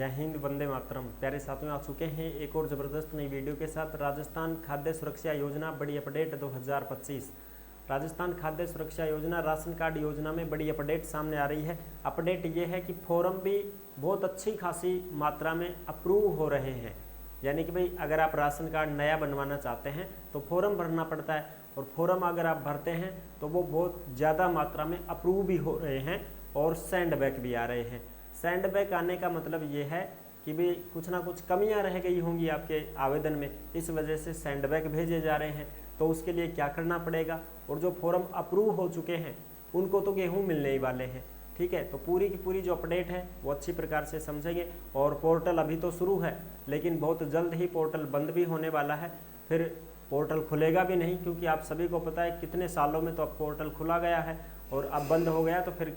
जय हिंद, वंदे मातरम। प्यारे साथियों, आ चुके हैं एक और ज़बरदस्त नई वीडियो के साथ। राजस्थान खाद्य सुरक्षा योजना बड़ी अपडेट 2025। राजस्थान खाद्य सुरक्षा योजना राशन कार्ड योजना में बड़ी अपडेट सामने आ रही है। अपडेट ये है कि फॉर्म भी बहुत अच्छी खासी मात्रा में अप्रूव हो रहे हैं। यानी कि भाई अगर आप राशन कार्ड नया बनवाना चाहते हैं तो फॉर्म भरना पड़ता है, और फॉर्म अगर आप भरते हैं तो वो बहुत ज़्यादा मात्रा में अप्रूव भी हो रहे हैं और सेंड बैक भी आ रहे हैं। सेंड बैक आने का मतलब ये है कि भाई कुछ ना कुछ कमियां रह गई होंगी आपके आवेदन में, इस वजह से सेंड बैक भेजे जा रहे हैं। तो उसके लिए क्या करना पड़ेगा, और जो फॉर्म अप्रूव हो चुके हैं उनको तो गेहूं मिलने ही वाले हैं। ठीक है, तो पूरी की पूरी जो अपडेट है वो अच्छी प्रकार से समझेंगे। और पोर्टल अभी तो शुरू है, लेकिन बहुत जल्द ही पोर्टल बंद भी होने वाला है। फिर पोर्टल खुलेगा भी नहीं, क्योंकि आप सभी को पता है कितने सालों में तो अब पोर्टल खुला गया है, और अब बंद हो गया तो फिर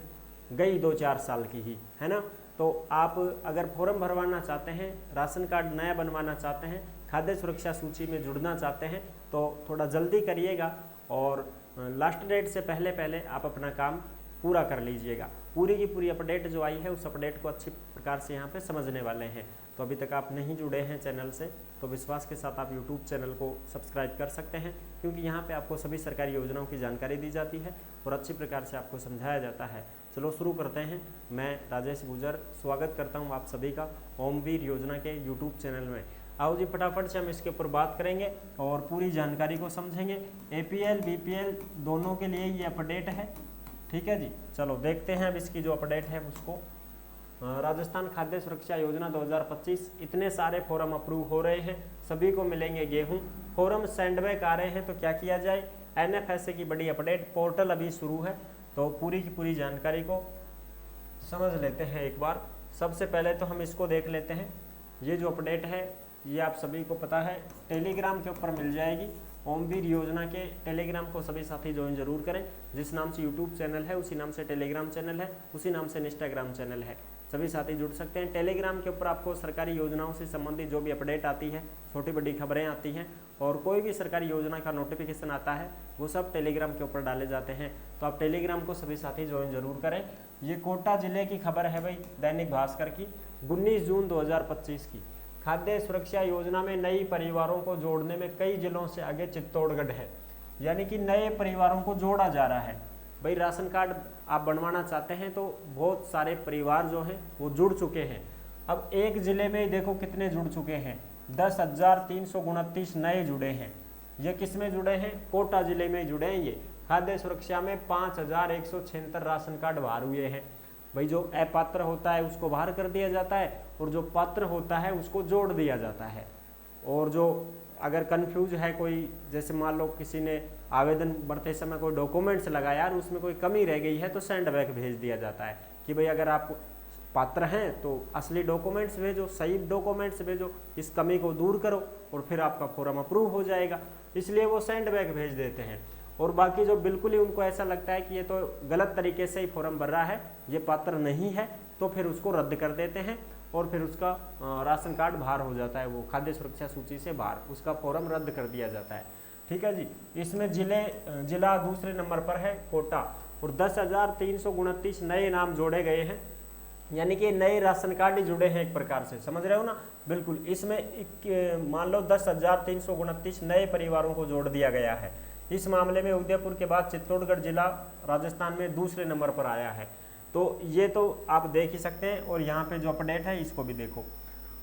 गई 2-4 साल की ही है ना। तो आप अगर फॉर्म भरवाना चाहते हैं, राशन कार्ड नया बनवाना चाहते हैं, खाद्य सुरक्षा सूची में जुड़ना चाहते हैं, तो थोड़ा जल्दी करिएगा और लास्ट डेट से पहले पहले आप अपना काम पूरा कर लीजिएगा। पूरी की पूरी अपडेट जो आई है उस अपडेट को अच्छी प्रकार से यहाँ पे समझने वाले हैं। तो अभी तक आप नहीं जुड़े हैं चैनल से तो विश्वास के साथ आप यूट्यूब चैनल को सब्सक्राइब कर सकते हैं, क्योंकि यहाँ पे आपको सभी सरकारी योजनाओं की जानकारी दी जाती है और अच्छी प्रकार से आपको समझाया जाता है। चलो शुरू करते हैं। मैं राजेश गुजर स्वागत करता हूँ आप सभी का ओमवीर योजना के यूट्यूब चैनल में। आओ जी फटाफट से हम इसके ऊपर बात करेंगे और पूरी जानकारी को समझेंगे। APL BPL दोनों के लिए ये अपडेट है। ठीक है जी, चलो देखते हैं अब इसकी जो अपडेट है उसको। राजस्थान खाद्य सुरक्षा योजना 2025, इतने सारे फॉर्म अप्रूव हो रहे हैं, सभी को मिलेंगे गेहूं। फॉर्म सेंड बैक आ रहे हैं तो क्या किया जाए। NFSA की बड़ी अपडेट, पोर्टल अभी शुरू है, तो पूरी की पूरी जानकारी को समझ लेते हैं एक बार। सबसे पहले तो हम इसको देख लेते हैं। ये जो अपडेट है ये आप सभी को पता है टेलीग्राम के ऊपर मिल जाएगी। ओमवीर योजना के टेलीग्राम को सभी साथी ज्वाइन जरूर करें। जिस नाम से यूट्यूब चैनल है उसी नाम से टेलीग्राम चैनल है, उसी नाम से इंस्टाग्राम चैनल है। सभी साथी जुड़ सकते हैं। टेलीग्राम के ऊपर आपको सरकारी योजनाओं से संबंधित जो भी अपडेट आती है, छोटी बड़ी खबरें आती हैं, और कोई भी सरकारी योजना का नोटिफिकेशन आता है वो सब टेलीग्राम के ऊपर डाले जाते हैं। तो आप टेलीग्राम को सभी साथी ज्वाइन जरूर करें। ये कोटा जिले की खबर है भाई, दैनिक भास्कर की 19 जून 2025 की। खाद्य सुरक्षा योजना में नई परिवारों को जोड़ने में कई जिलों से आगे चित्तौड़गढ़ है। यानी कि नए परिवारों को जोड़ा जा रहा है। भाई राशन कार्ड आप बनवाना चाहते हैं तो बहुत सारे परिवार जो हैं वो जुड़ चुके हैं। अब एक जिले में देखो कितने जुड़ चुके हैं, 10,329 नए जुड़े हैं। ये किस में जुड़े हैं, कोटा जिले में जुड़े हैं। ये खाद्य सुरक्षा में 5,176 राशन कार्ड बाहर हुए हैं। भाई जो अपात्र होता है उसको बाहर कर दिया जाता है, और जो पात्र होता है उसको जोड़ दिया जाता है। और जो अगर कंफ्यूज है कोई, जैसे मान लो किसी ने आवेदन भरते समय कोई डॉक्यूमेंट्स लगाया और उसमें कोई कमी रह गई है, तो सेंड बैक भेज दिया जाता है कि भाई अगर आप पात्र हैं तो असली डॉक्यूमेंट्स भेजो, सही डॉक्यूमेंट्स भेजो, इस कमी को दूर करो और फिर आपका फॉर्म अप्रूव हो जाएगा। इसलिए वो सेंड बैक भेज देते हैं। और बाकी जो बिल्कुल ही उनको ऐसा लगता है कि ये तो गलत तरीके से ही फॉर्म भर रहा है, ये पात्र नहीं है, तो फिर उसको रद्द कर देते हैं और फिर उसका राशन कार्ड बाहर हो जाता है, वो खाद्य सुरक्षा सूची से बाहर, उसका फॉर्म रद्द कर दिया जाता है। ठीक है जी। इसमें जिला दूसरे नंबर पर है कोटा, और 10,329 नए नाम जोड़े गए हैं। यानी कि नए राशन कार्ड ही जुड़े हैं एक प्रकार से, समझ रहे हो ना। बिल्कुल, इसमें मान लो 10,329 नए परिवारों को जोड़ दिया गया है। इस मामले में उदयपुर के बाद चित्तौड़गढ़ जिला राजस्थान में दूसरे नंबर पर आया है। तो ये तो आप देख ही सकते हैं। और यहाँ पे जो अपडेट है इसको भी देखो।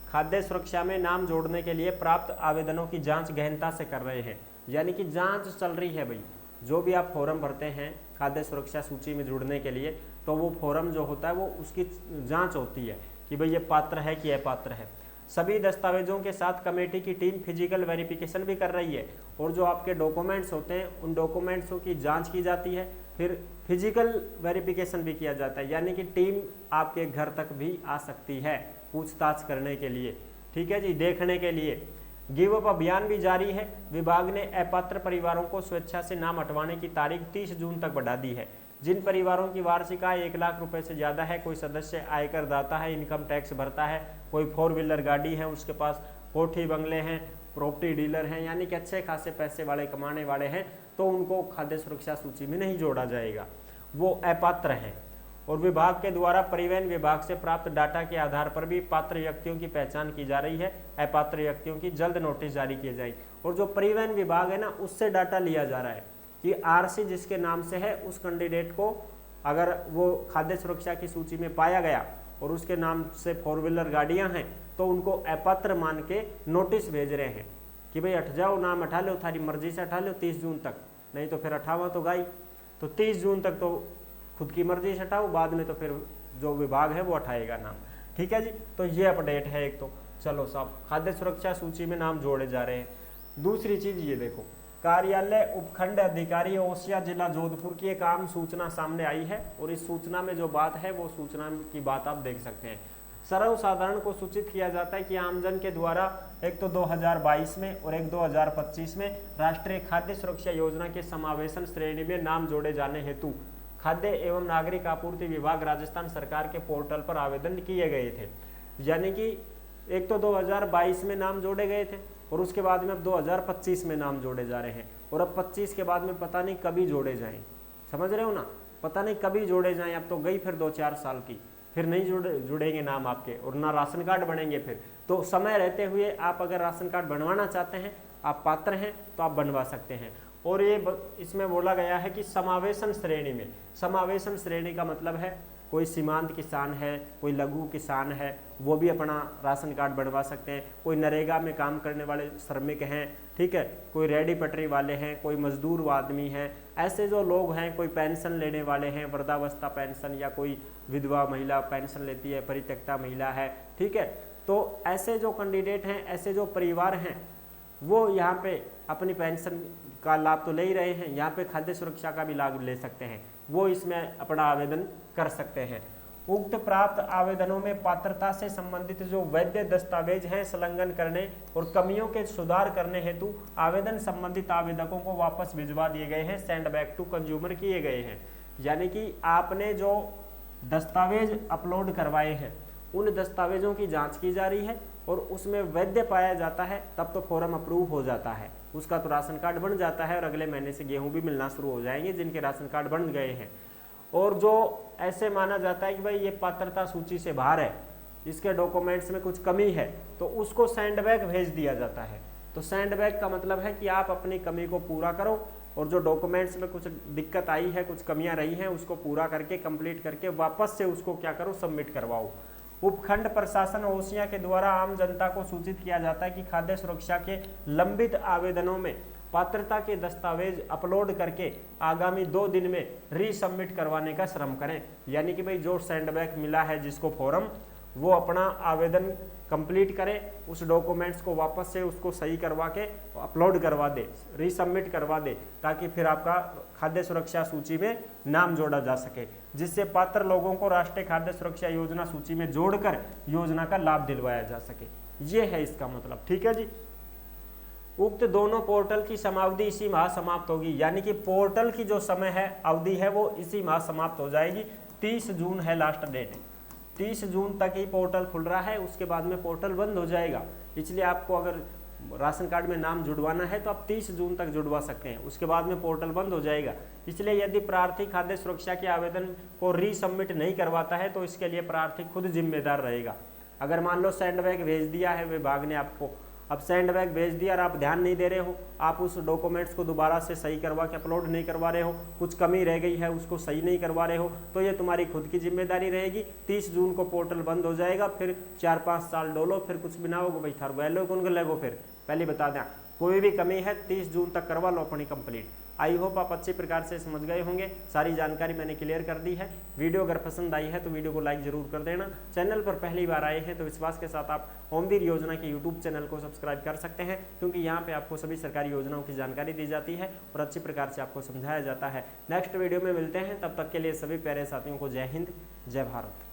खाद्य सुरक्षा में नाम जोड़ने के लिए प्राप्त आवेदनों की जांच गहनता से कर रहे हैं। यानी कि जांच चल रही है भाई। जो भी आप फॉर्म भरते हैं खाद्य सुरक्षा सूची में जुड़ने के लिए, तो वो फॉर्म जो होता है वो उसकी जांच होती है कि भाई ये पात्र है कि अपात्र है। सभी दस्तावेजों के साथ कमेटी की टीम फिजिकल वेरिफिकेशन भी कर रही है, और जो आपके डॉक्यूमेंट्स होते हैं उन डॉक्यूमेंट्सों की जांच की जाती है, फिर फिजिकल वेरिफिकेशन भी किया जाता है। यानी कि टीम आपके घर तक भी आ सकती है पूछताछ करने के लिए। ठीक है जी, देखने के लिए। गिव अप अभियान भी जारी है। विभाग ने अपात्र परिवारों को स्वेच्छा से नाम हटवाने की तारीख 30 जून तक बढ़ा दी है। जिन परिवारों की वार्षिक आय 1 लाख रुपए से ज्यादा है, कोई सदस्य आयकर दाता है, इनकम टैक्स भरता है, कोई 4 व्हीलर गाड़ी है, उसके पास कोठी बंगले हैं, प्रॉपर्टी डीलर हैं, यानी कि अच्छे खासे पैसे वाले कमाने वाले हैं, तो उनको खाद्य सुरक्षा सूची में नहीं जोड़ा जाएगा, वो अपात्र हैं। और विभाग के द्वारा परिवहन विभाग से प्राप्त डाटा के आधार पर भी पात्र व्यक्तियों की पहचान की जा रही है। अपात्र व्यक्तियों की जल्द नोटिस जारी किए जाएंगे। और जो परिवहन विभाग है ना, उससे डाटा लिया जा रहा है कि आरसी जिसके नाम से है उस कैंडिडेट को अगर वो खाद्य सुरक्षा की सूची में पाया गया और उसके नाम से 4 व्हीलर गाड़ियां हैं तो उनको अपात्र मान के नोटिस भेज रहे हैं कि भाई हट जाओ, नाम हटा लो, थारी मर्जी से हटा लो 30 जून तक, नहीं तो फिर 58 तो गाई। तो 30 जून तक तो खुद की मर्जी से हटाओ, बाद में तो फिर जो विभाग है वो हटाएगा नाम। ठीक है जी, तो ये अपडेट है एक। तो चलो साहब, खाद्य सुरक्षा सूची में नाम जोड़े जा रहे हैं। दूसरी चीज ये देखो, कार्यालय उपखंड अधिकारी ओसिया जिला जोधपुर की एक आम सूचना सामने आई है और इस सूचना में जो बात है वो सूचना की बात आप देख सकते हैं। सर्वसाधारण को सूचित किया जाता है कि आमजन के द्वारा एक तो 2022 में और एक 2025 में राष्ट्रीय खाद्य सुरक्षा योजना के समावेशन श्रेणी में नाम जोड़े जाने हेतु खाद्य एवं नागरिक आपूर्ति विभाग राजस्थान सरकार के पोर्टल पर आवेदन किए गए थे। यानी कि एक तो 2022 में नाम जोड़े गए थे और उसके बाद में अब 2025 में नाम जोड़े जा रहे हैं और अब 25 के बाद में पता नहीं कभी जोड़े जाएं। समझ रहे हो ना, पता नहीं कभी जोड़े जाएं। अब तो गई फिर 2-4 साल की, फिर नहीं जुड़ेंगे नाम आपके और ना राशन कार्ड बनेंगे फिर। तो समय रहते हुए आप अगर राशन कार्ड बनवाना चाहते हैं, आप पात्र हैं तो आप बनवा सकते हैं। और ये इसमें बोला गया है कि समावेशन श्रेणी में, समावेशन श्रेणी का मतलब है कोई सीमांत किसान है, कोई लघु किसान है, वो भी अपना राशन कार्ड बनवा सकते हैं। कोई नरेगा में काम करने वाले श्रमिक हैं, ठीक है, कोई रेडी पटरी वाले हैं, कोई मजदूर आदमी हैं, ऐसे जो लोग हैं, कोई पेंशन लेने वाले हैं, वृद्धावस्था पेंशन, या कोई विधवा महिला पेंशन लेती है, परित्यक्ता महिला है, ठीक है। तो ऐसे जो कैंडिडेट हैं, ऐसे जो परिवार हैं, वो यहाँ पे अपनी पेंशन का लाभ तो ले ही रहे हैं, यहाँ पे खाद्य सुरक्षा का भी लाभ ले सकते हैं, वो इसमें अपना आवेदन कर सकते हैं। उक्त प्राप्त आवेदनों में पात्रता से संबंधित जो वैध दस्तावेज हैं संलग्न करने और कमियों के सुधार करने हेतु आवेदन संबंधित आवेदकों को वापस भिजवा दिए गए हैं, सेंड बैक टू कंज्यूमर किए गए हैं। यानी कि आपने जो दस्तावेज अपलोड करवाए हैं उन दस्तावेजों की जांच की जा रही है और उसमें वैध पाया जाता है तब तो फॉर्म अप्रूव हो जाता है, उसका तो राशन कार्ड बन जाता है और अगले महीने से गेहूं भी मिलना शुरू हो जाएंगे जिनके राशन कार्ड बन गए हैं। और जो ऐसे माना जाता है कि भाई ये पात्रता सूची से बाहर है, इसके डॉक्यूमेंट्स में कुछ कमी है, तो उसको सेंड बैक भेज दिया जाता है। तो सेंड बैक का मतलब है कि आप अपनी कमी को पूरा करो और जो डॉक्यूमेंट्स में कुछ दिक्कत आई है, कुछ कमियां रही हैं, उसको पूरा करके कंप्लीट करके वापस से उसको क्या करो, सबमिट करवाओ। उपखंड प्रशासन ओसिया के द्वारा आम जनता को सूचित किया जाता है कि खाद्य सुरक्षा के लंबित आवेदनों में पात्रता के दस्तावेज अपलोड करके आगामी 2 दिन में रीसबमिट करवाने का श्रम करें। यानी कि भाई जो सेंडबैक मिला है जिसको फॉर्म, वो अपना आवेदन कंप्लीट करे, उस डॉक्यूमेंट्स को वापस से उसको सही करवा के अपलोड करवा दे, रीसबमिट करवा दे, ताकि फिर आपका खाद्य सुरक्षा सूची में नाम जोड़ा जा सके, जिससे पात्र लोगों को राष्ट्रीय खाद्य सुरक्षा योजना सूची में जोड़कर योजना का लाभ दिलवाया जा सके। ये है इसका मतलब। ठीक है जी। उक्त दोनों पोर्टल की समावधि इसी माह समाप्त होगी, यानी कि पोर्टल की जो समय है, अवधि है, वो इसी माह समाप्त हो जाएगी। 30 जून है लास्ट डेट, 30 जून तक ही पोर्टल खुल रहा है, उसके बाद में पोर्टल बंद हो जाएगा। इसलिए आपको अगर राशन कार्ड में नाम जुड़वाना है तो आप 30 जून तक जुड़वा सकते हैं, उसके बाद में पोर्टल बंद हो जाएगा। इसलिए यदि प्रार्थी खाद्य सुरक्षा के आवेदन को रीसबमिट नहीं करवाता है तो इसके लिए प्रार्थी खुद जिम्मेदार रहेगा। अगर मान लो सेंडबैक भेज दिया है विभाग ने आपको, अब सेंडबैक भेज दिया और आप ध्यान नहीं दे रहे हो, आप उस डॉक्यूमेंट्स को दोबारा से सही करवा के अपलोड नहीं करवा रहे हो, कुछ कमी रह गई है उसको सही नहीं करवा रहे हो, तो ये तुम्हारी खुद की जिम्मेदारी रहेगी। 30 जून को पोर्टल बंद हो जाएगा, फिर 4-5 साल डोलो, फिर कुछ भी ना होगा भाई, थार वैलो कौन लगो, फिर पहले बता दें कोई भी कमी है 30 जून तक करवा लो अपनी कंप्लीट। आई होप आप अच्छी प्रकार से समझ गए होंगे, सारी जानकारी मैंने क्लियर कर दी है। वीडियो अगर पसंद आई है तो वीडियो को लाइक जरूर कर देना। चैनल पर पहली बार आए हैं तो विश्वास के साथ आप ओमवीर योजना के यूट्यूब चैनल को सब्सक्राइब कर सकते हैं, क्योंकि यहाँ पे आपको सभी सरकारी योजनाओं की जानकारी दी जाती है और अच्छी प्रकार से आपको समझाया जाता है। नेक्स्ट वीडियो में मिलते हैं, तब तक के लिए सभी प्यारे साथियों को जय हिंद, जय भारत।